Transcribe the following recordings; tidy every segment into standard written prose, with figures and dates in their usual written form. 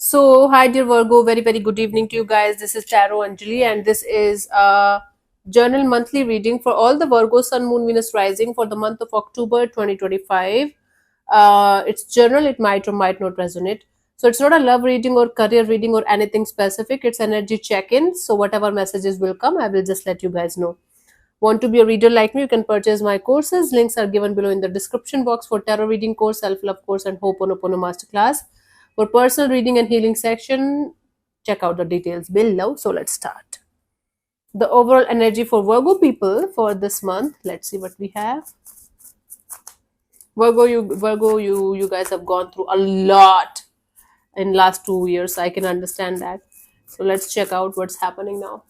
So, hi dear Virgo, very very good evening to you guys. This is Tarot Anjali, and this is a journal monthly reading for all the Virgo Sun, Moon, Venus rising for the month of October 2025. It's journal; it might or might not resonate. So, it's not a love reading or career reading or anything specific. It's energy check-in. So, whatever messages will come, I will just let you guys know. Want to be a reader like me? You can purchase my courses. Links are given below in the description box for tarot reading course, self-love course, and Ho'oponopono masterclass. For personal reading and healing section, check out the details below. So let's start. The overall energy for Virgo people for this month. Let's see what we have. Virgo, you guys have gone through a lot in last 2 years. I can understand that. So let's check out what's happening now.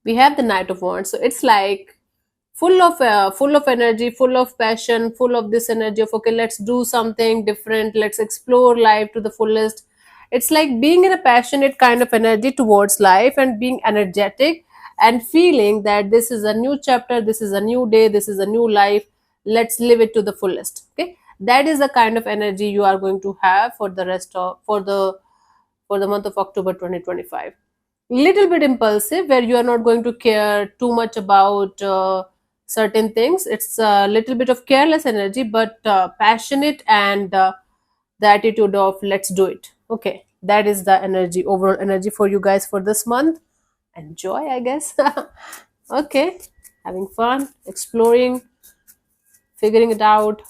We have the Knight of Wands. So it's like full of energy, full of passion, full of this energy of okay, let's do something different, let's explore life to the fullest. It's like being in a passionate kind of energy towards life and being energetic and feeling that this is a new chapter, this is a new day, this is a new life, let's live it to the fullest. Okay, that is the kind of energy you are going to have for the rest of for the month of October 2025. Little bit impulsive where you are not going to care too much about certain things. It's a little bit of careless energy, but passionate and the attitude of let's do it. Okay, that is the energy, overall energy for you guys for this month. Enjoy, I guess. Okay, having fun, exploring, figuring it out.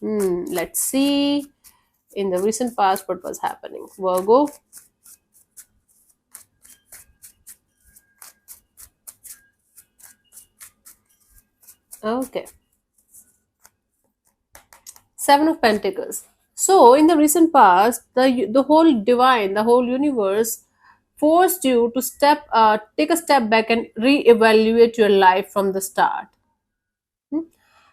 Let's see in the recent past what was happening. Virgo. Okay. Seven of Pentacles. So, in the recent past, the whole divine, the whole universe forced you to take a step back and reevaluate your life from the start. Hmm?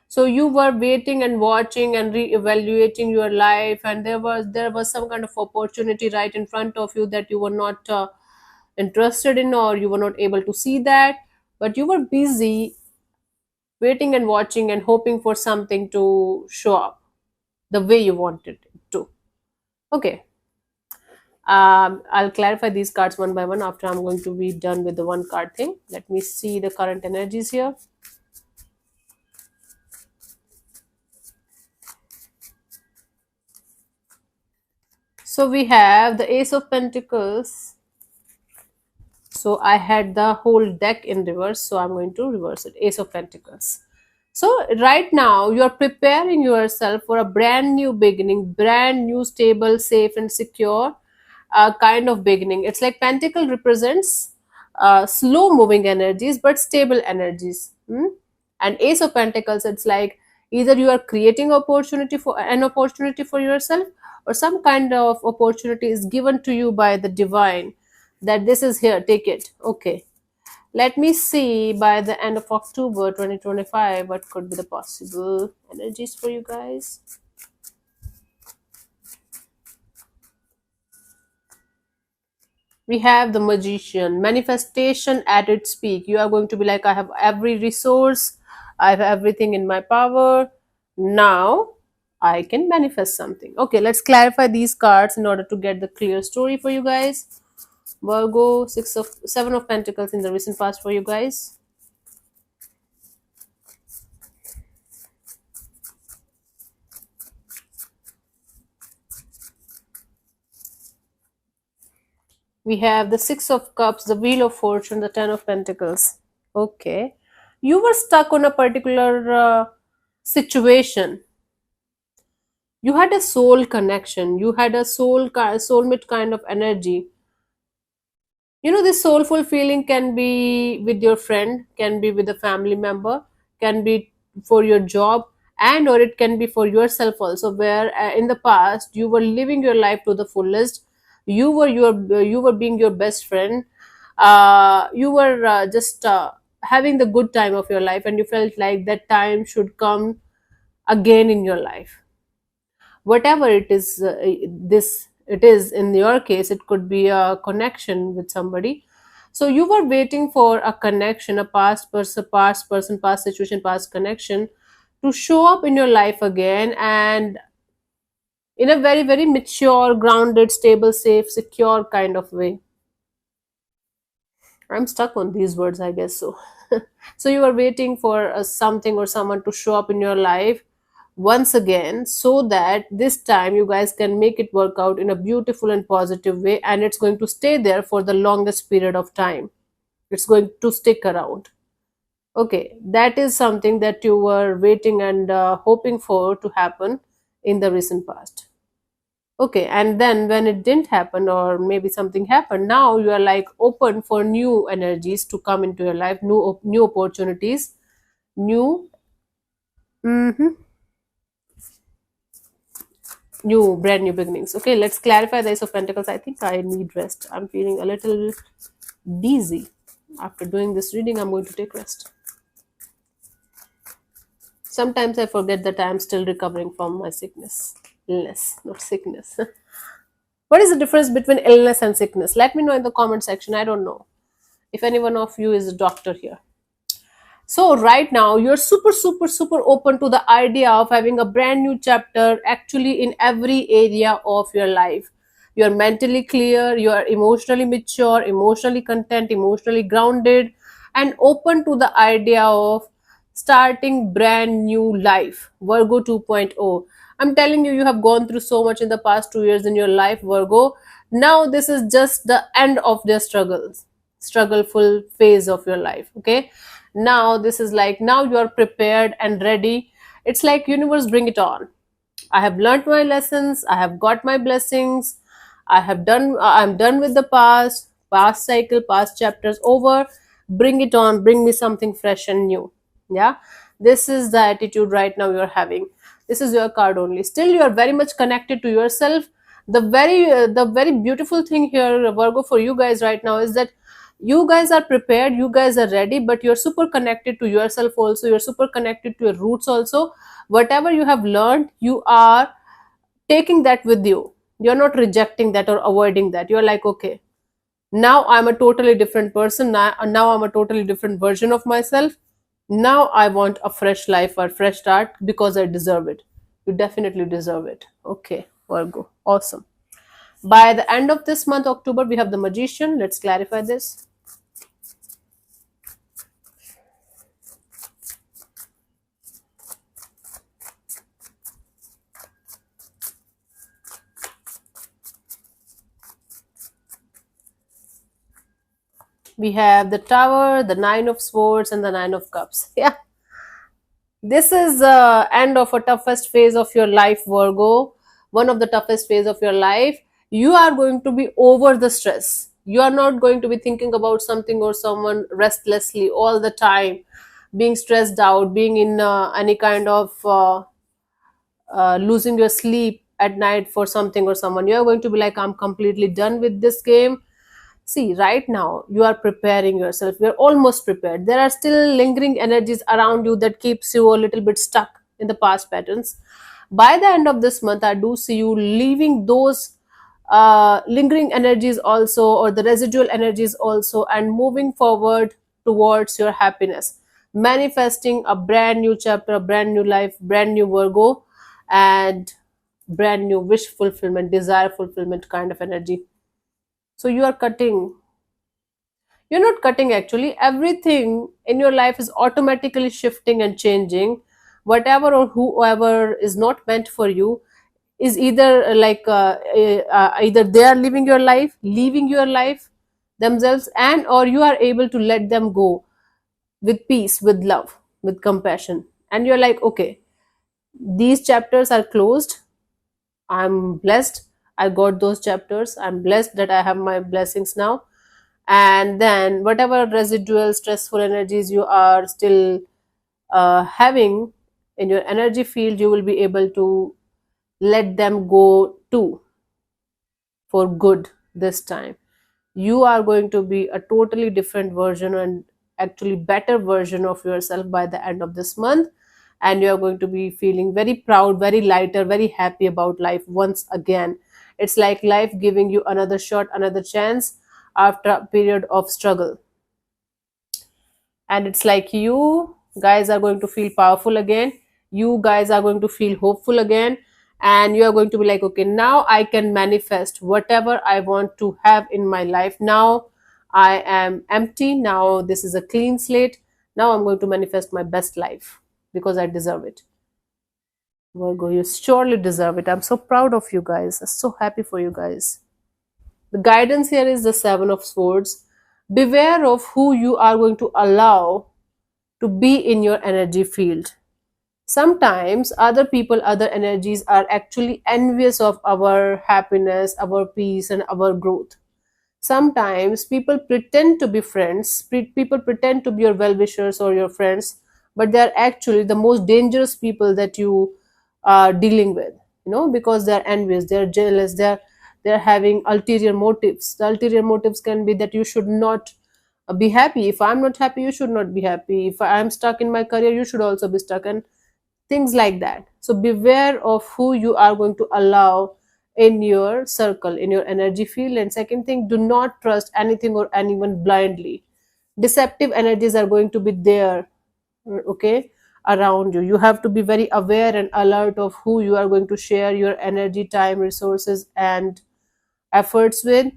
So you were waiting and watching and reevaluating your life, and there was some kind of opportunity right in front of you that you were not interested in, or you were not able to see that, but you were busy waiting and watching and hoping for something to show up the way you wanted it to. Okay. I'll clarify these cards one by one after I'm going to be done with the one card thing. Let me see the current energies here. So we have the Ace of Pentacles. So I had the whole deck in reverse, so I'm going to reverse it. Ace of Pentacles. So right now you are preparing yourself for a brand new beginning, brand new, stable, safe, and secure kind of beginning. It's like Pentacle represents slow moving energies but stable energies. And Ace of Pentacles, it's like either you are creating an opportunity for yourself, or some kind of opportunity is given to you by the divine that this is here, take it. Okay, let me see by the end of October 2025 what could be the possible energies for you guys. We have the Magician, manifestation at its peak. You are going to be like, I have every resource, I have everything in my power. Now I can manifest something. Okay, let's clarify these cards in order to get the clear story for you guys. Virgo, Seven of Pentacles in the recent past for you guys. We have the Six of Cups, the Wheel of Fortune, the Ten of Pentacles. Okay, you were stuck on a particular situation. You had a soul connection. You had a soulmate kind of energy. You know, this soulful feeling can be with your friend, can be with a family member, can be for your job, and or it can be for yourself also, where in the past you were living your life to the fullest. You were being your best friend. You were just having the good time of your life, and you felt like that time should come again in your life. Whatever it is, this it is in your case, it could be a connection with somebody. So you were waiting for a connection, a past person, past situation, past connection to show up in your life again, and in a very, very mature, grounded, stable, safe, secure kind of way. I'm stuck on these words, I guess so. So you are waiting for something or someone to show up in your life once again, so that this time you guys can make it work out in a beautiful and positive way, and it's going to stay there for the longest period of time. It's going to stick around. Okay, that is something that you were waiting and hoping for to happen in the recent past. Okay, and then when it didn't happen, or maybe something happened, now you are like open for new energies to come into your life, new opportunities, new mhm, new brand new beginnings. Okay, let's clarify the Ace of Pentacles. I think I need rest. I'm feeling a little dizzy. After doing this reading, I'm going to take rest. Sometimes I forget that I'm still recovering from my sickness. Illness, not sickness. What is the difference between illness and sickness? Let me know in the comment section. I don't know if any one of you is a doctor here. So right now you're super, super, super open to the idea of having a brand new chapter actually in every area of your life. You're mentally clear, you're emotionally mature, emotionally content, emotionally grounded, and open to the idea of starting brand new life. Virgo 2.0. I'm telling you, you have gone through so much in the past 2 years in your life, Virgo. Now this is just the end of their struggles, struggleful phase of your life. Okay, now this is like, now you are prepared and ready. It's like universe, bring it on. I have learned my lessons, I have got my blessings, I'm done with the past cycle, past chapters over. Bring it on, bring me something fresh and new. Yeah, this is the attitude right now you're having. This is your card only. Still you are very much connected to yourself. The very beautiful thing here, Virgo, for you guys right now is that you guys are prepared, you guys are ready, but you're super connected to yourself also, you're super connected to your roots also. Whatever you have learned, you are taking that with you. You're not rejecting that or avoiding that. You're like, okay, now I'm a totally different person. Now I'm a totally different version of myself. Now I want a fresh life or fresh start because I deserve it. You definitely deserve it. Okay, Virgo, awesome. By the end of this month, October, we have the Magician. Let's clarify this. We have the Tower, the Nine of Swords, and the Nine of Cups. Yeah, this is the end of a toughest phase of your life, Virgo. One of the toughest phase of your life. You are going to be over the stress. You are not going to be thinking about something or someone restlessly all the time, being stressed out, being in any kind of losing your sleep at night for something or someone. You are going to be like, I'm completely done with this game. See, right now you are preparing yourself. You're almost prepared. There are still lingering energies around you that keeps you a little bit stuck in the past patterns. By the end of this month, I do see you leaving those lingering energies also, or the residual energies also, and moving forward towards your happiness, manifesting a brand new chapter, a brand new life, brand new Virgo, and brand new wish fulfillment, desire fulfillment kind of energy. So you are cutting, you're not cutting actually, everything in your life is automatically shifting and changing. Whatever or whoever is not meant for you is either either they are leaving your life themselves, and or you are able to let them go with peace, with love, with compassion, and you're like, okay, these chapters are closed. I'm blessed, I got those chapters. I'm blessed that I have my blessings now. And then whatever residual stressful energies you are still having in your energy field, you will be able to let them go too, for good. This time you are going to be a totally different version, and actually better version of yourself by the end of this month. And you are going to be feeling very proud, very lighter, very happy about life once again. It's like life giving you another shot, another chance after a period of struggle. And it's like you guys are going to feel powerful again. You guys are going to feel hopeful again, and you are going to be like, okay, now I can manifest whatever I want to have in my life. Now I am empty. Now this is a clean slate. Now I'm going to manifest my best life because I deserve it. Virgo, you surely deserve it. I'm so proud of you guys. I'm so happy for you guys. The guidance here is the Seven of Swords. Beware of who you are going to allow to be in your energy field. Sometimes other people, other energies are actually envious of our happiness, our peace, and our growth. Sometimes people pretend to be friends, people pretend to be your well wishers or your friends, but they are actually the most dangerous people that you are dealing with, because they are envious, they are jealous, they are having ulterior motives. The ulterior motives can be that you should not be happy. If I'm not happy, you should not be happy. If I'm stuck in my career, you should also be stuck, and things like that. So beware of who you are going to allow in your circle, in your energy field. And second thing, do not trust anything or anyone blindly. Deceptive energies are going to be there, okay, around you. You have to be very aware and alert of who you are going to share your energy, time, resources, and efforts with,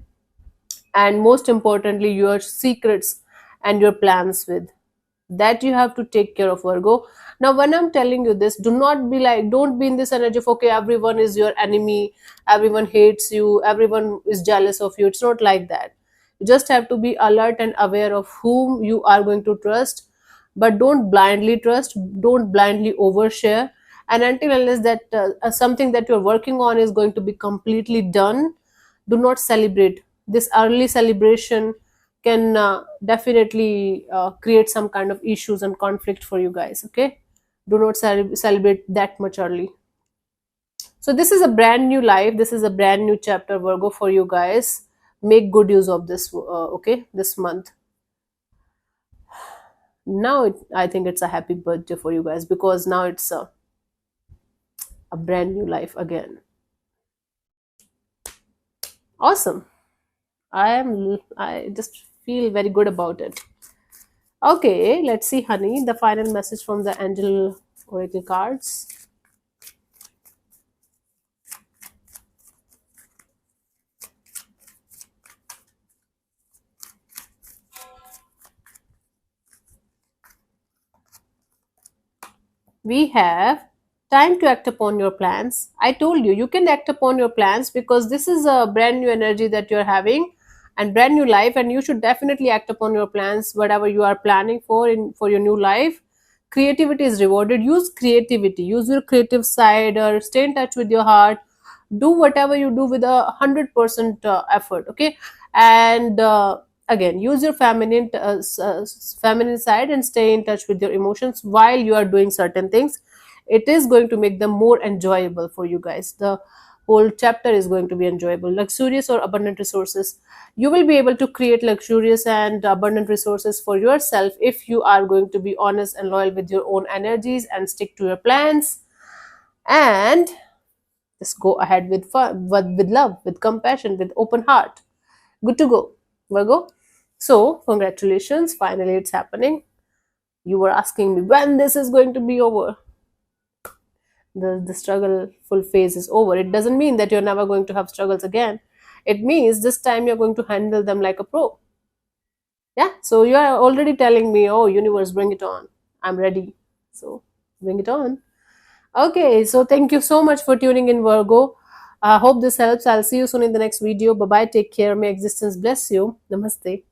and most importantly, your secrets and your plans with. That you have to take care of, Virgo. Now when I'm telling you this, do not be like, don't be in this energy of, okay, everyone is your enemy, everyone hates you, everyone is jealous of you. It's not like that. You just have to be alert and aware of whom you are going to trust, but don't blindly trust, don't blindly overshare. And until unless that something that you're working on is going to be completely done, do not celebrate. This early celebration can definitely create some kind of issues and conflict for you guys, okay? Do not celebrate that much early. So this is a brand new life, this is a brand new chapter, Virgo, for you guys. Make good use of this, okay, this month. Now I think it's a happy birthday for you guys, because now it's a brand new life again. Awesome. I just feel very good about it. Okay, let's see, honey, the final message from the angel oracle cards. We have time to act upon your plans. I told you can act upon your plans, because this is a brand new energy that you're having and brand new life, and you should definitely act upon your plans, whatever you are planning for your new life. Creativity is rewarded. Use creativity, use your creative side, or stay in touch with your heart. Do whatever you do with 100% effort, okay? And again, use your feminine side, and stay in touch with your emotions while you are doing certain things. It is going to make them more enjoyable for you guys. The whole chapter is going to be enjoyable. Luxurious or abundant resources, you will be able to create luxurious and abundant resources for yourself if you are going to be honest and loyal with your own energies and stick to your plans, and just go ahead with fun, with love, with compassion, with open heart. Good to go, Virgo. So, congratulations. Finally, it's happening. You were asking me when this is going to be over. The struggleful phase is over. It doesn't mean that you're never going to have struggles again. It means this time you're going to handle them like a pro. Yeah. So, you are already telling me, oh, universe, bring it on. I'm ready. So, bring it on. Okay, so thank you so much for tuning in, Virgo. I hope this helps. I'll see you soon in the next video. Bye bye. Take care. May existence bless you. Namaste.